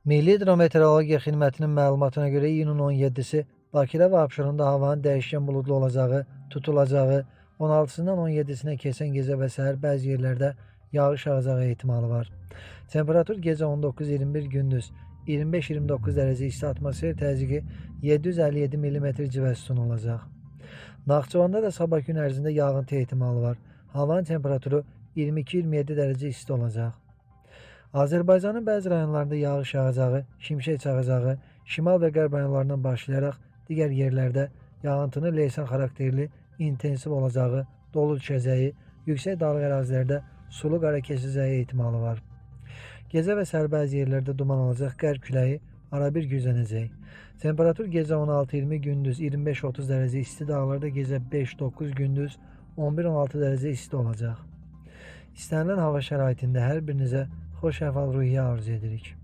Milli Hidrometeorologiya Xidmətinin məlumatına görə iyunun 17-si Bakıda və Abşeronda havanın dəyişkən buludlu olacağı, tutulacağı, 16-sından 17-sinə keçən gecə və səhər bəzi yerlərdə yağış yağacağı ehtimalı var. Temperatur gecə 19-21, gündüz 25-29 dərəcə isti, atmosfer təzyiqi 757 mm civə sütunu olacaq. Naxçıvanda da sabah gün ərzində yağıntı ehtimalı var. Havanın temperaturu 22-27 dərəcə isti olacaq. Azərbaycanın bəzi rayonlarında yağış yağacağı, şimşək çaxacağı, şimal və qərb rayonlarından başlayaraq digər yerlərdə yağıntının leysan xarakterli, intensiv olacağı, dolu düşəcəyi, yüksək dağlıq ərazilərdə sulu qara keçəcəyi ehtimalı var. Gecə və səhər bəzi yerlərdə duman olacaq, qərb küləyi arabir güclənəcək. Temperatur gecə 16-20, gündüz 25-30 dərəcə isti, dağlarda gecə 5-9, gündüz 11-16 dərəcə isti olacaq. İstənilən hava şəraitində hər birinizə xoş əhval-ruhiyyə arzu edirik.